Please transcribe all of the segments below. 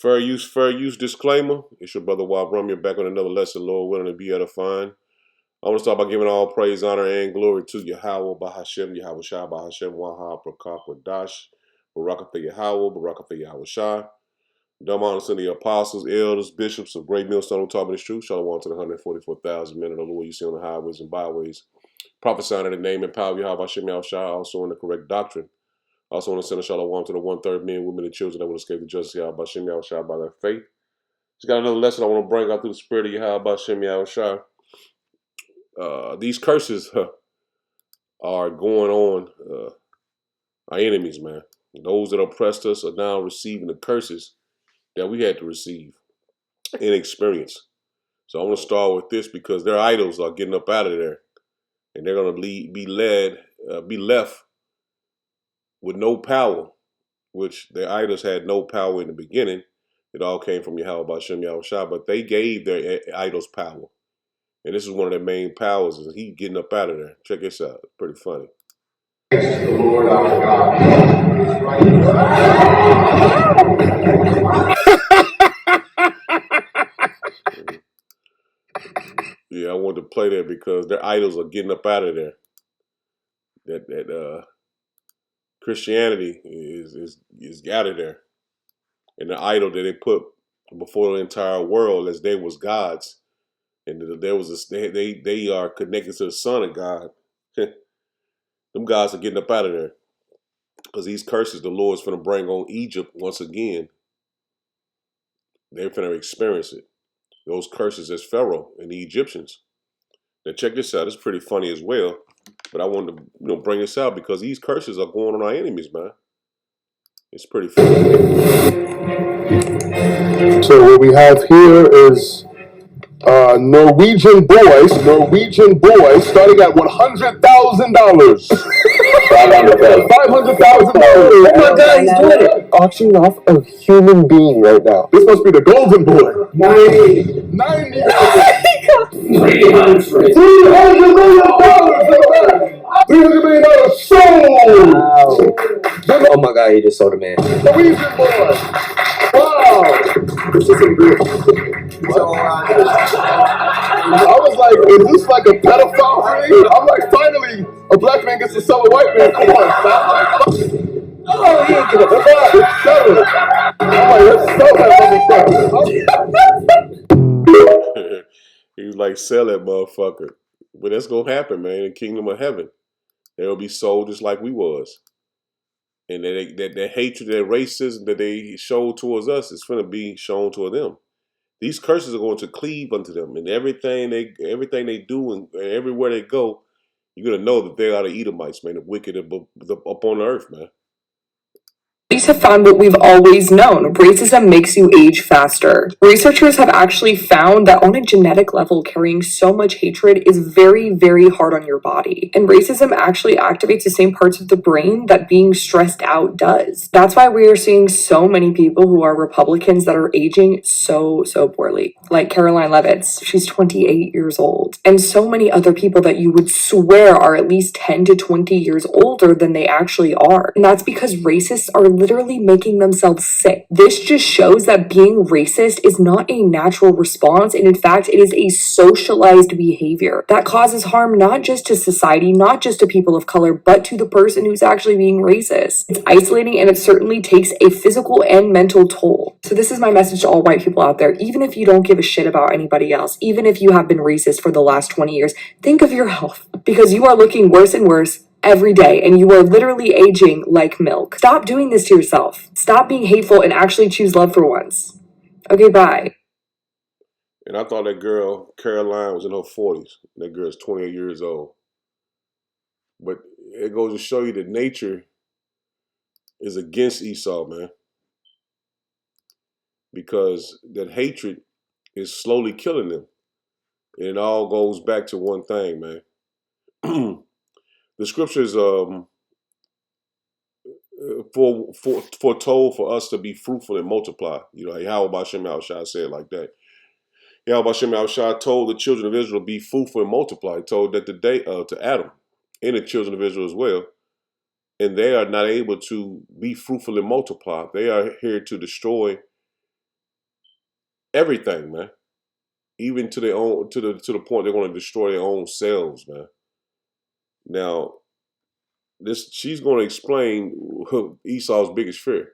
Fair use disclaimer. It's your brother Wab Rum. You're back on another lesson, Lord willing to be edifying. I want to start by giving all praise, honor, and glory to Yahweh, Bahashem, Yahweh Shai, Bahashem, Waha, Prakak, Wadash, Barakatha Yahweh, Barakatha Yahweh Shai. Dumb honor to the apostles, elders, bishops of Great Millstone who taught me the truth. Shalom to the 144,000 men of the Lord you see on the highways and byways. Prophesying in the name and power of Yahweh, Hashem, Yahweh Shai, also in the correct doctrine. Also want to send a shalom to the one-third men, women, and children that will escape the justice of Yahweh, Hashem, Yahweh Shai by their faith. Just got another lesson I want to bring out through the spirit of Yahweh, Hashem, Yahweh Shai. These curses are going on our enemies, man. Those that oppressed us are now receiving the curses that we had to receive and experience. So I want to start with this because their idols are getting up out of there, and they're going to be left with no power, which their idols had no power in the beginning. It all came from Yahweh Hashem Yahweh Shai, but they gave their idols power. And this is one of their main powers, is he getting up out of there. Check this out. Pretty funny. The Lord our God. Yeah, I wanted to play that because their idols are getting up out of there. That Christianity is out of there. And the idol that they put before the entire world as they was gods. And there was they are connected to the Son of God. Them guys are getting up out of there. Because these curses the Lord's finna bring on Egypt once again. They're finna experience it. Those curses as Pharaoh and the Egyptians. Now check this out. It's pretty funny as well. But I wanted to bring this out because these curses are going on our enemies, man. It's pretty funny. So what we have here is Norwegian boys starting at $100,000. $500,000. Oh my God, he's doing it. Auctioning off a human being right now. This must be the golden boy. 90. $300 million sold. Wow. Oh my God, he just sold a man. Norwegian boy. Wow. This is a great. I was like, is this like a pedophile thing? I'm like, finally, a black man gets to sell a white man. Come on, man. Oh, he ain't gonna sell it. I'm like, let's sell that. He was like, sell that motherfucker. But that's gonna happen, man, in the kingdom of heaven. They'll be sold just like we was. And that hatred, that racism that they showed towards us is gonna be shown toward them. These curses are going to cleave unto them, and everything they do and everywhere they go, you're gonna know that they are the Edomites, man, the wicked up on the earth, man. Studies have found what we've always known. Racism makes you age faster. Researchers have actually found that on a genetic level, carrying so much hatred is very, very hard on your body. And racism actually activates the same parts of the brain that being stressed out does. That's why we are seeing so many people who are Republicans that are aging so poorly. Like Caroline Leavitt, she's 28 years old. And so many other people that you would swear are at least 10 to 20 years older than they actually are. And that's because racists are literally making themselves sick. This just shows that being racist is not a natural response, and in fact, it is a socialized behavior that causes harm not just to society, not just to people of color, but to the person who's actually being racist. It's isolating, and it certainly takes a physical and mental toll. So this is my message to all white people out there. Even if you don't give a shit about anybody else, even if you have been racist for the last 20 years, think of your health, because you are looking worse and worse every day, and you are literally aging like milk. Stop doing this to yourself. Stop being hateful and actually choose love for once. Okay, bye. And I thought that girl, Caroline, was in her 40s. That girl's 28 years old. But it goes to show you that nature is against Esau, man. Because that hatred is slowly killing them. And it all goes back to one thing, man. The scriptures foretold for us to be fruitful and multiply. You know, Yahweh Hashem Shai said it like that. Yahweh Hashem Shai told the children of Israel to be fruitful and multiply. He told that to Adam and the children of Israel as well. And they are not able to be fruitful and multiply. They are here to destroy everything, man. Even to their own to the point they're going to destroy their own selves, man. Now, this she's going to explain Esau's biggest fear.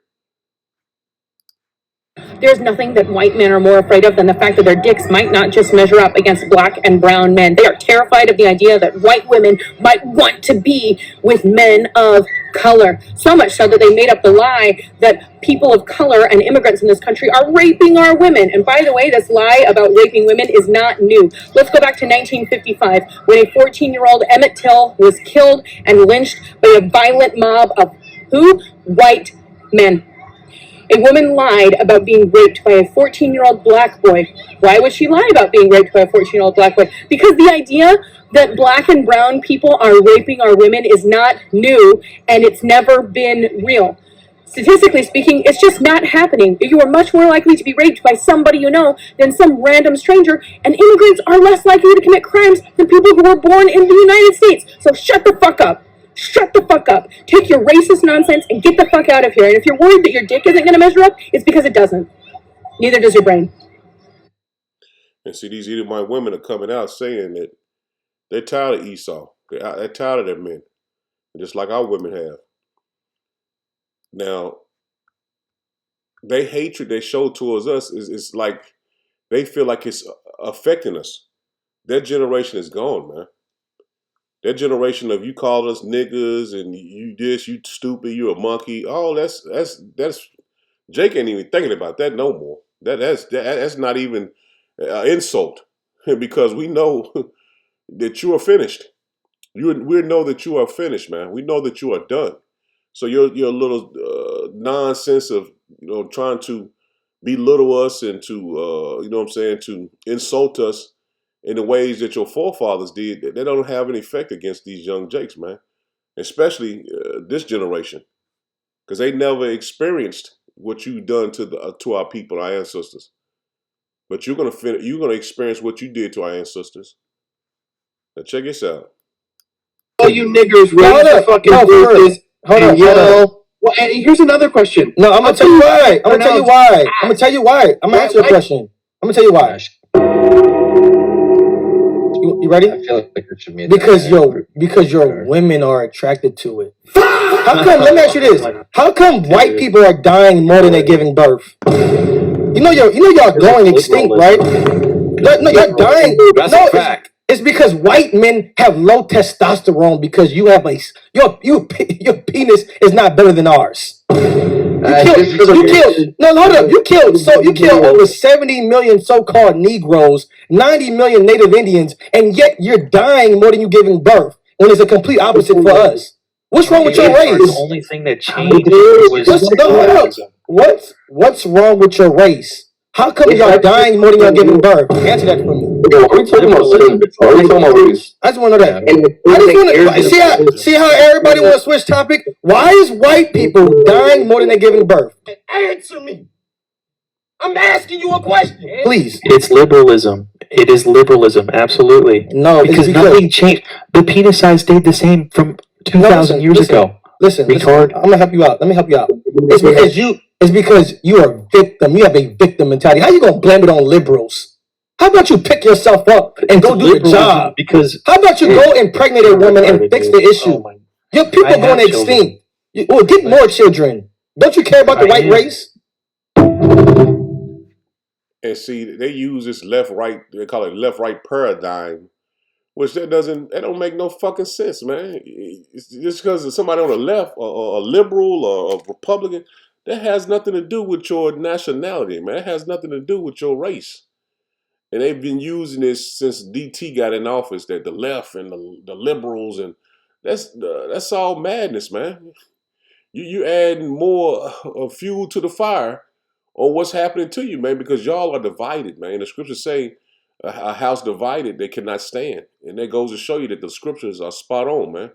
There's nothing that white men are more afraid of than the fact that their dicks might not just measure up against black and brown men. They are terrified of the idea that white women might want to be with men of color. So much so that they made up the lie that people of color and immigrants in this country are raping our women. And by the way, this lie about raping women is not new. Let's go back to 1955 when a 14-year-old Emmett Till was killed and lynched by a violent mob of who? White men. A woman lied about being raped by a 14-year-old black boy. Why would she lie about being raped by a 14-year-old black boy? Because the idea that black and brown people are raping our women is not new, and it's never been real. Statistically speaking, it's just not happening. You are much more likely to be raped by somebody you know than some random stranger, and immigrants are less likely to commit crimes than people who were born in the United States. So shut the fuck up. Shut the fuck up. Take your racist nonsense and get the fuck out of here. And if you're worried that your dick isn't going to measure up, it's because it doesn't. Neither does your brain. And see, these Edomite women are coming out saying that they're tired of Esau. They're tired of their men, just like our women have. Now, their hatred they show towards us is like they feel like it's affecting us. Their generation is gone, man. That generation of you call us niggas and you this, you stupid, you a monkey. Oh, that's Jake ain't even thinking about that no more. That's not even an insult because we know that you are finished. We know that you are finished, man. We know that you are done. So your little nonsense of trying to belittle us and to you know what I'm saying, to insult us in the ways that your forefathers did, they don't have an effect against these young Jakes, man. Especially this generation, because they never experienced what you've done to our people, our ancestors. But you're gonna experience what you did to our ancestors. Now check this out. All you niggers ready to fucking do this. Hold on. Well, and here's another question. No, I'm gonna tell you why. I'm gonna tell you why. I'm gonna tell you why. I'm gonna answer your question. I'm gonna tell you why. You ready? I feel like it should be because your women are attracted to it. How come? Let me ask you this: how come white people are dying more than they're giving birth? You know y'all going extinct, right? No, you're dying. That's a fact. It's because white men have low testosterone because you have your penis is not better than ours. You killed over 70 million so-called Negroes, 90 million Native Indians, and yet you're dying more than you giving birth. When it's a complete opposite for us. What's wrong with your race? The only thing that changed was what's wrong with your race? How come y'all dying more than y'all giving birth? Answer that for me. Are we talking about race? I just want to know that. I just want to see how everybody want to switch topic. Why is white people dying more than they're giving birth? Answer me. I'm asking you a question. Please. It's liberalism. It is liberalism, absolutely. No, because nothing changed. The penis size stayed the same from 2,000 years ago. Listen, I'm gonna help you out. Let me help you out. It's because you are a victim. You have a victim mentality. How you gonna blame it on liberals? How about you pick yourself up and go do the job? Because how about you go impregnate a woman and fix the issue? Your people are going extinct. Well, get more children. Don't you care about the white race? And see, they use this left-right, they call it left-right paradigm, which that don't make no fucking sense, man. It's just because somebody on the left, or a liberal, or a Republican, that has nothing to do with your nationality, man. It has nothing to do with your race. And they've been using this since DT got in office, that the left and the liberals, and that's all madness, man. You adding more fuel to the fire on what's happening to you, man, because y'all are divided, man. The scriptures say a house divided, they cannot stand. And that goes to show you that the scriptures are spot on, man,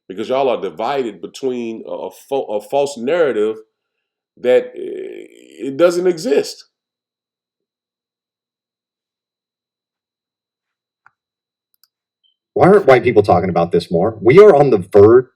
because y'all are divided between a false narrative that it doesn't exist. Why aren't white people talking about this more? We are on the verge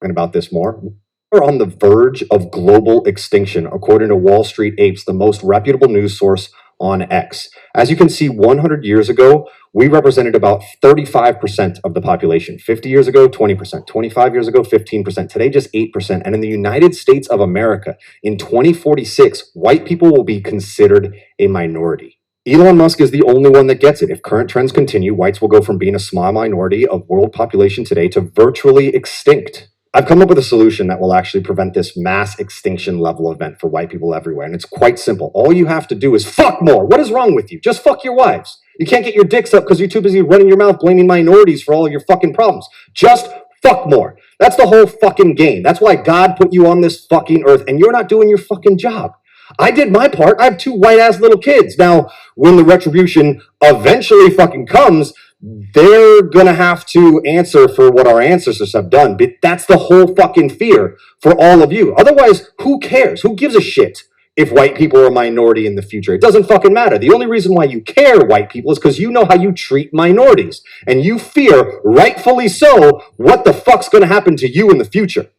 We're on the verge of global extinction, according to Wall Street Apes, the most reputable news source on X. As you can see, 100 years ago, we represented about 35% of the population. 50 years ago, 20%. 25 years ago, 15%. Today, just 8%. And in the United States of America, in 2046, white people will be considered a minority. Elon Musk is the only one that gets it. If current trends continue, whites will go from being a small minority of world population today to virtually extinct. I've come up with a solution that will actually prevent this mass extinction level event for white people everywhere. And it's quite simple. All you have to do is fuck more. What is wrong with you? Just fuck your wives. You can't get your dicks up because you're too busy running your mouth blaming minorities for all of your fucking problems. Just fuck more. That's the whole fucking game. That's why God put you on this fucking earth and you're not doing your fucking job. I did my part. I have 2 white ass little kids. Now, when the retribution eventually fucking comes, they're gonna have to answer for what our ancestors have done. But that's the whole fucking fear for all of you. Otherwise, who cares? Who gives a shit if white people are a minority in the future? It doesn't fucking matter. The only reason why you care, white people, is because you know how you treat minorities. And you fear, rightfully so, what the fuck's gonna happen to you in the future.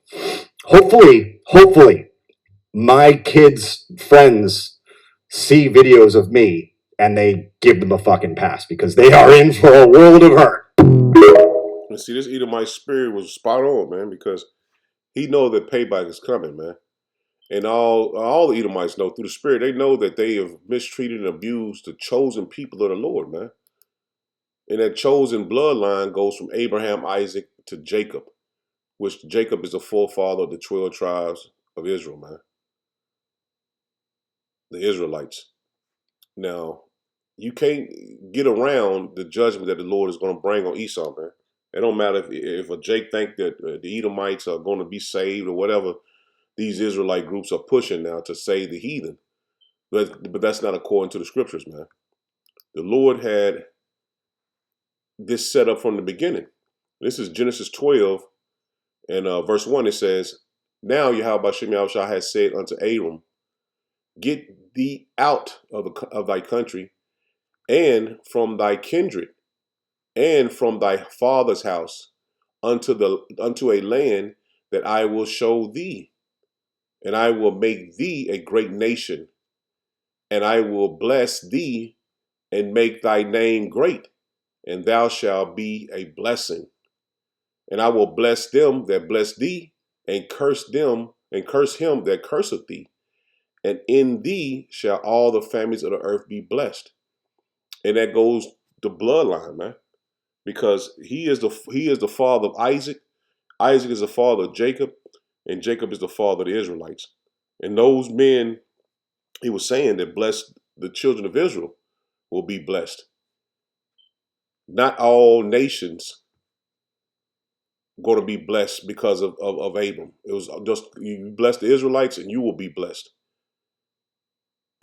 Hopefully, my kids' friends see videos of me and they give them a fucking pass because they are in for a world of hurt. And see, this Edomite spirit was spot on, man, because he know that payback is coming, man. And all the Edomites know through the spirit, they know that they have mistreated and abused the chosen people of the Lord, man. And that chosen bloodline goes from Abraham, Isaac to Jacob, which Jacob is the forefather of the 12 tribes of Israel, man. The Israelites. Now, you can't get around the judgment that the Lord is going to bring on Esau, man. It don't matter if a Jake think that the Edomites are going to be saved or whatever these Israelite groups are pushing now to save the heathen. But that's not according to the scriptures, man. The Lord had this set up from the beginning. This is Genesis 12 and verse 1. It says, "Now Yahweh Shem Yahushua has said unto Abram, Get thee out of thy country and from thy kindred and from thy father's house unto a land that I will show thee, and I will make thee a great nation, and I will bless thee and make thy name great, and thou shalt be a blessing. And I will bless them that bless thee, and curse him that curseth thee. And in thee shall all the families of the earth be blessed." And that goes the bloodline, man, because he is the father of Isaac. Isaac is the father of Jacob, and Jacob is the father of the Israelites. And those men, he was saying that blessed the children of Israel will be blessed. Not all nations going to be blessed because of Abram. It was just, you bless the Israelites and you will be blessed.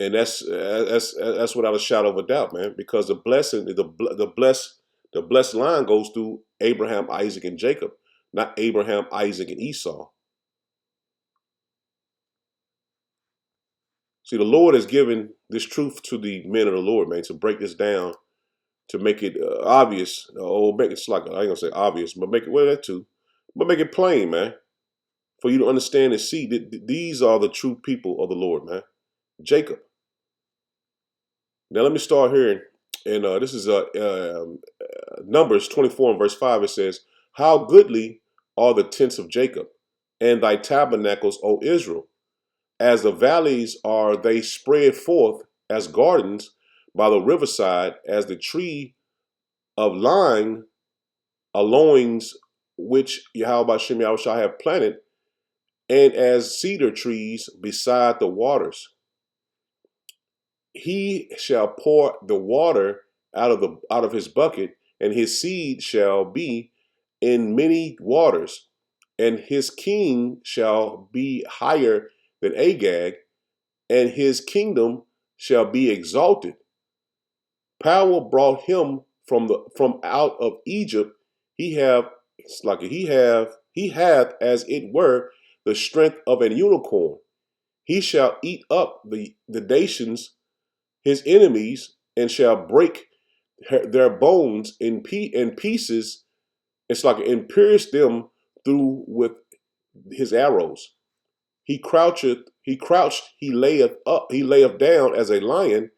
And that's without a shadow of a doubt, man, because the blessing, the blessed line goes through Abraham, Isaac, and Jacob, not Abraham, Isaac, and Esau. See, the Lord has given this truth to the men of the Lord, man, to break this down, to make it obvious, or make it like, I ain't gonna say obvious, but make it, well, that too, but make it plain, man, for you to understand and see that these are the true people of the Lord, man. Jacob. Now let me start here, and this is Numbers 24 and verse 5. It says, "How goodly are the tents of Jacob, and thy tabernacles, O Israel! As the valleys are they spread forth as gardens by the riverside, as the tree of line aloings which Yahweh Shem Yahushua have planted, and as cedar trees beside the waters. He shall pour the water out of his bucket, and his seed shall be in many waters, and his king shall be higher than Agag, and his kingdom shall be exalted. Power brought him from out of Egypt. He hath as it were the strength of an unicorn. He shall eat up the nations, his enemies, and shall break their bones in pieces. It's like and pierce them through with his arrows. He crouched, he layeth down as a lion,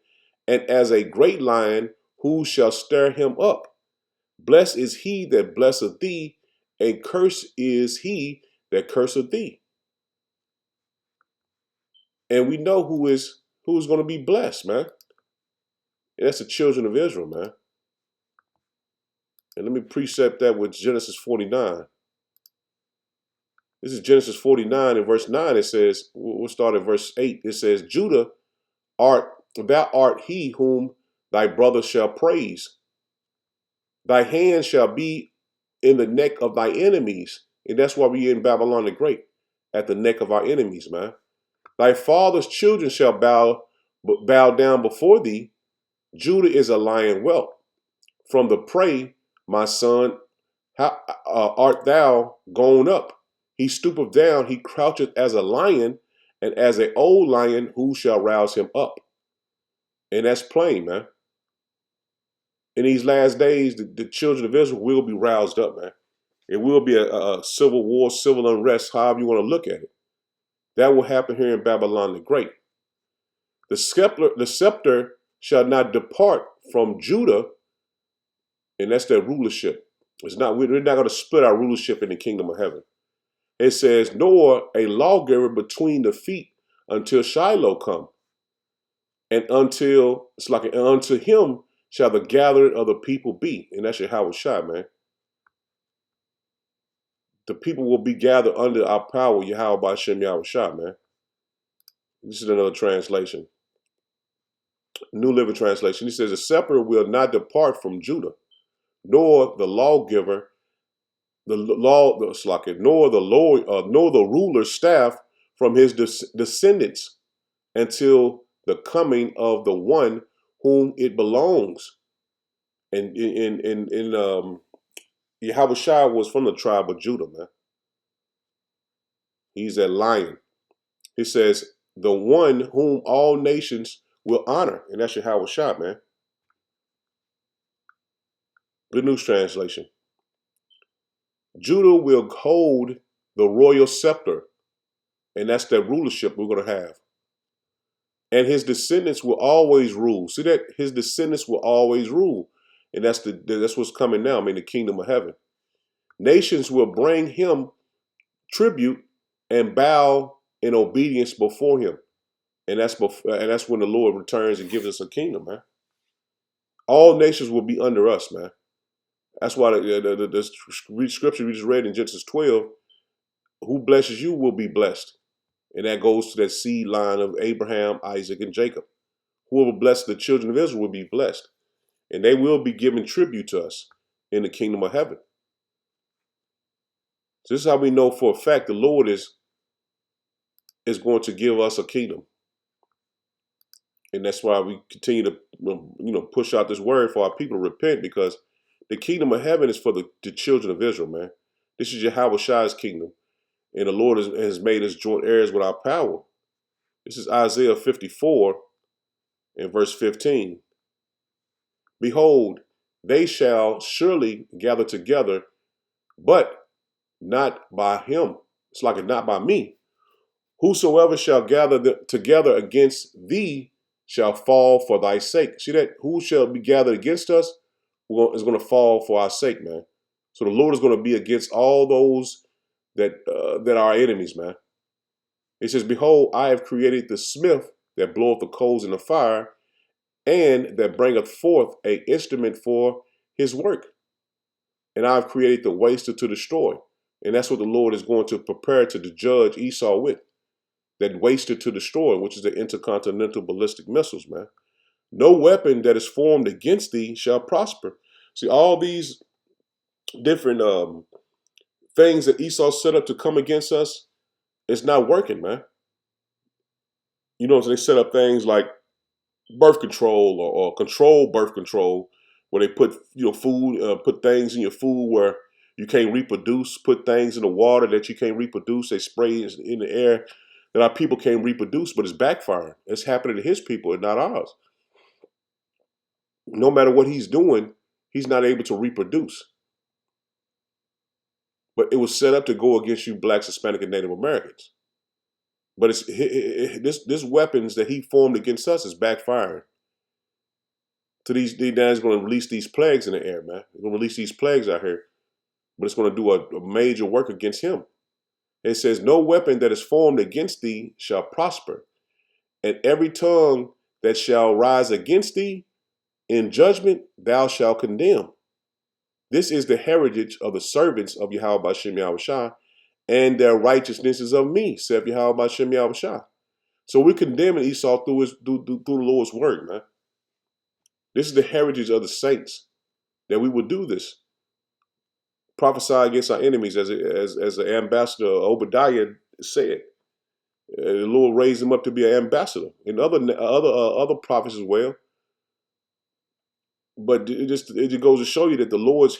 And as a great lion, who shall stir him up? Blessed is he that blesseth thee, and cursed is he that curseth thee. And we know who's going to be blessed, man. And that's the children of Israel, man. And let me precept that with Genesis 49. This is Genesis 49 and verse 9. It says, we'll start at verse 8. It says, Judah, thou art he whom thy brother shall praise. Thy hand shall be in the neck of thy enemies. And that's why we in Babylon the Great, at the neck of our enemies, man. Thy father's children shall bow down before thee. Judah is a lion whelp. From the prey, my son, how art thou gone up? He stoopeth down, he croucheth as a lion, and as an old lion, who shall rouse him up? And that's plain, man. In these last days, the children of Israel will be roused up, man. It will be a civil war, civil unrest, however you want to look at it. That will happen here in Babylon the Great. The scepter shall not depart from Judah, and that's their rulership. We're not going to split our rulership in the kingdom of heaven. It says, nor a lawgiver between the feet until Shiloh come. And unto him shall the gathering of the people be. And that's Yahweh Shai, man. The people will be gathered under our power, Yahweh B'Shem Yahweh Shai, man. This is another translation. New Living Translation. He says, the scepter will not depart from Judah, nor the lawgiver, nor the ruler's staff from his descendants, until the coming of the one whom it belongs. And Yahweh Shai was from the tribe of Judah, man. He's a lion. He says, the one whom all nations will honor. And that's Yahweh Shai, man. Good News Translation. Judah will hold the royal scepter. And that's that rulership we're going to have. And his descendants will always rule. See that? His descendants will always rule. And that's what's coming now. I mean, the kingdom of heaven. Nations will bring him tribute and bow in obedience before him. And that's when the Lord returns and gives us a kingdom, man. All nations will be under us, man. That's why the scripture we just read in Genesis 12, who blesses you will be blessed. And that goes to that seed line of Abraham, Isaac, and Jacob. Whoever blesses the children of Israel will be blessed. And they will be given tribute to us in the kingdom of heaven. So this is how we know for a fact the Lord is going to give us a kingdom. And that's why we continue to push out this word for our people to repent, because the kingdom of heaven is for the children of Israel, man. This is Yahweh Shai's kingdom. And the Lord has made us joint heirs with our power. This is Isaiah 54 and verse 15. Behold, they shall surely gather together, but not by him. It's like not by me. Whosoever shall gather together against thee shall fall for thy sake. See that? Who shall be gathered against us is going to fall for our sake, man. So the Lord is going to be against all those that are our enemies, man. It says, behold, I have created the smith that bloweth the coals in the fire, and that bringeth forth an instrument for his work. And I have created the waster to destroy. And that's what the Lord is going to prepare to judge Esau with. That waster to destroy, which is the intercontinental ballistic missiles, man. No weapon that is formed against thee shall prosper. See, all these different things that Esau set up to come against us, it's not working, man. You know, so they set up things like birth control or control birth control, where they put food, put things in your food where you can't reproduce, put things in the water that you can't reproduce. They spray in the air that our people can't reproduce, but it's backfiring. It's happening to his people and not ours. No matter what he's doing, he's not able to reproduce. But it was set up to go against you blacks, Hispanic, and Native Americans. But this weapons that he formed against us is backfiring. to these guys going to release these plagues in the air, man. They're going to release these plagues out here, but it's going to do a major work against him. It says, no weapon that is formed against thee shall prosper, and every tongue that shall rise against thee in judgment thou shalt condemn. This is the heritage of the servants of Yahweh Bashem Yahushua, and their righteousness is of me, saith Yahweh Bashem Yahushua. So we're condemning Esau through the Lord's word, man. This is the heritage of the saints, that we would do this. Prophesy against our enemies, as the ambassador Obadiah said. The Lord raised him up to be an ambassador, and other prophets as well. But it just goes to show you that the Lord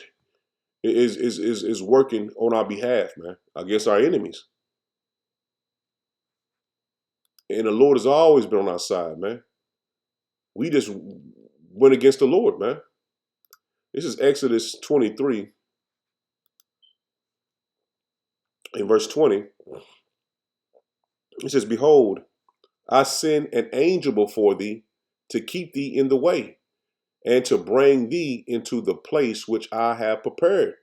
is working on our behalf, man, against our enemies. And the Lord has always been on our side, man. We just went against the Lord, man. This is Exodus 23 in verse 20. It says, behold, I send an angel before thee to keep thee in the way, and to bring thee into the place which I have prepared.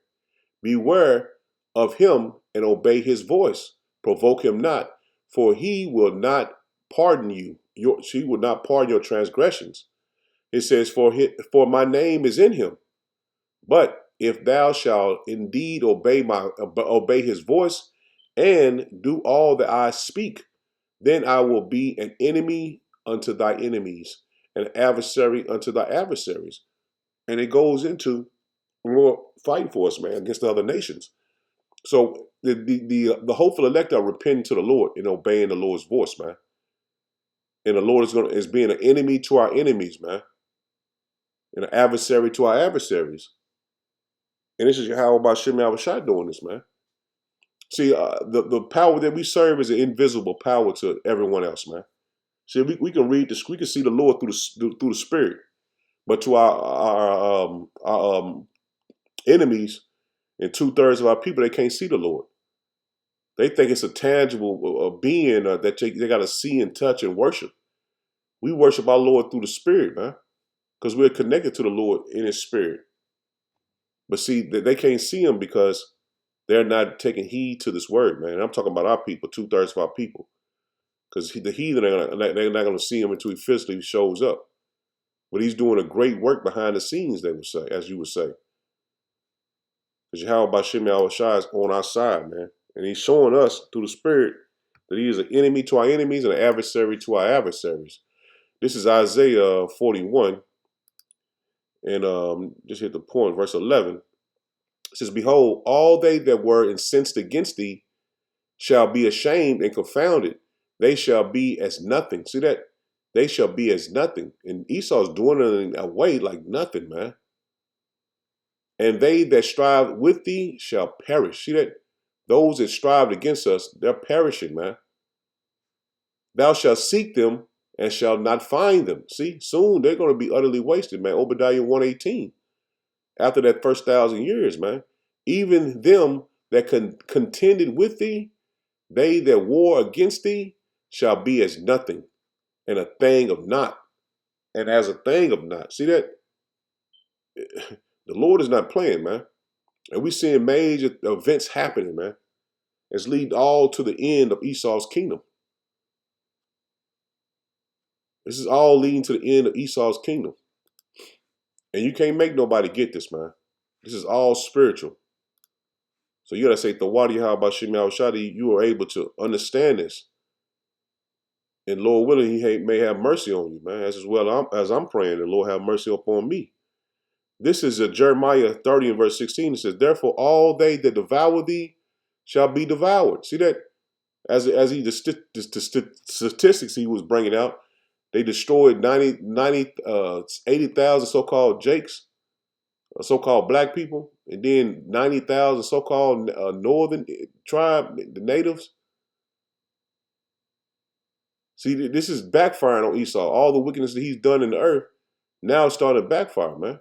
Beware of him and obey his voice. Provoke him not, for he will not pardon you. He will not pardon your transgressions. It says, for my name is in him. But if thou shalt indeed obey his voice and do all that I speak, then I will be an enemy unto thy enemies, an adversary unto thy adversaries. And it goes into more fighting for us, man, against the other nations. So the hopeful elect are repenting to the Lord and obeying the Lord's voice, man. And the Lord is being an enemy to our enemies, man, and an adversary to our adversaries. And this is how Bashem Yahushua doing this, man. See, the power that we serve is an invisible power to everyone else, man. See, we can read this, we can see the Lord through the Spirit, but to our enemies and 2/3 of our people, they can't see the Lord. They think it's a tangible being that they got to see and touch and worship. We worship our Lord through the Spirit, man, because we're connected to the Lord in His Spirit. But see, they can't see Him because they're not taking heed to this word, man. I'm talking about our people, 2/3 of our people. Because the heathen, they're not going to see him until he physically shows up. But he's doing a great work behind the scenes, they would say, as you would say. Because Yahweh Bashem Yahushua is on our side, man. And he's showing us through the Spirit that he is an enemy to our enemies and an adversary to our adversaries. This is Isaiah 41. And just hit the point, verse 11. It says, behold, all they that were incensed against thee shall be ashamed and confounded. They shall be as nothing. See that? They shall be as nothing. And Esau's dwindling away like nothing, man. And they that strive with thee shall perish. See that? Those that strive against us, they're perishing, man. Thou shalt seek them and shalt not find them. See, soon they're going to be utterly wasted, man. Obadiah 1:18. After that first 1,000 years, man. Even them that contended with thee, they that war against thee, shall be as nothing, and a thing of naught, and as a thing of naught. See that? The Lord is not playing, man. And we seeing major events happening, man. It's leading all to the end of Esau's kingdom. This is all leading to the end of Esau's kingdom. And you can't make nobody get this, man. This is all spiritual. So you got to say, Thawadi Habashim Yahushua, you are able to understand this. And Lord willing, He may have mercy on you, man. As well as I'm praying, the Lord have mercy upon me. This is Jeremiah 30 and verse 16. It says, therefore, all they that devour thee shall be devoured. See that? The statistics he was bringing out, they destroyed 80,000 so-called Jakes, so-called black people, and then 90,000 so-called northern tribe, the natives. See, this is backfiring on Esau. All the wickedness that he's done in the earth, now it's starting to backfire, man.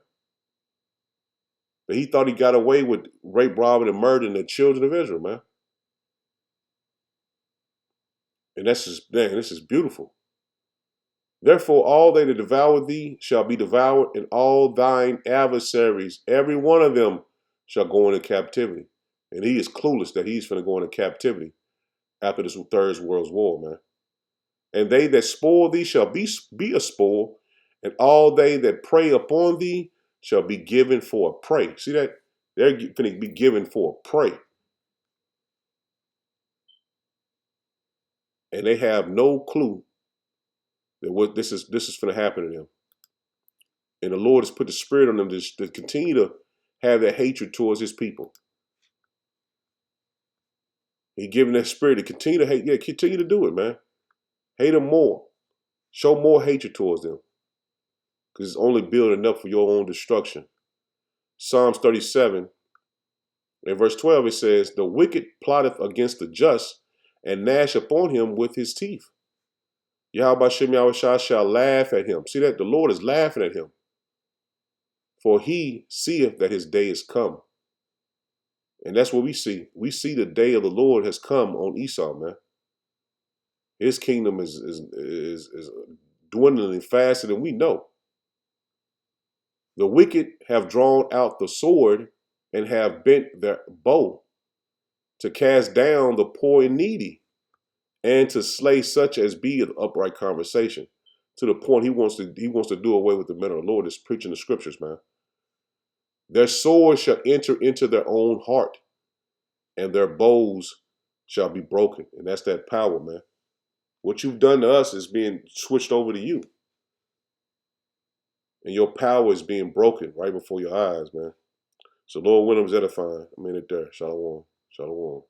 But he thought he got away with rape, robbing, and murdering the children of Israel, man. And that's just, man, this is beautiful. Therefore, all they that devour thee shall be devoured, and all thine adversaries, every one of them, shall go into captivity. And he is clueless that he's going to go into captivity after this third world's war, man. And they that spoil thee shall be a spoil, and all they that prey upon thee shall be given for a prey. See that? They're going to be given for a prey. And they have no clue that what this is going to happen to them. And the Lord has put the spirit on them to continue to have that hatred towards his people. He given that spirit to continue to hate. Yeah, continue to do it, man. Hate them more. Show more hatred towards them. Because it's only building up for your own destruction. Psalms 37 and verse 12, it says, the wicked plotteth against the just, and gnash upon him with his teeth. Yahweh Shem Yahushua shall laugh at him. See that? The Lord is laughing at him. For he seeth that his day is come. And that's what we see. We see the day of the Lord has come on Esau, man. His kingdom is dwindling faster than we know. The wicked have drawn out the sword and have bent their bow to cast down the poor and needy, and to slay such as be of upright conversation. To the point he wants to do away with the men of the Lord. Is preaching the scriptures, man. Their swords shall enter into their own heart, and their bows shall be broken. And that's that power, man. What you've done to us is being switched over to you. And your power is being broken right before your eyes, man. So Lord Williams edifying. I'm in it there. Shalom. Shalom.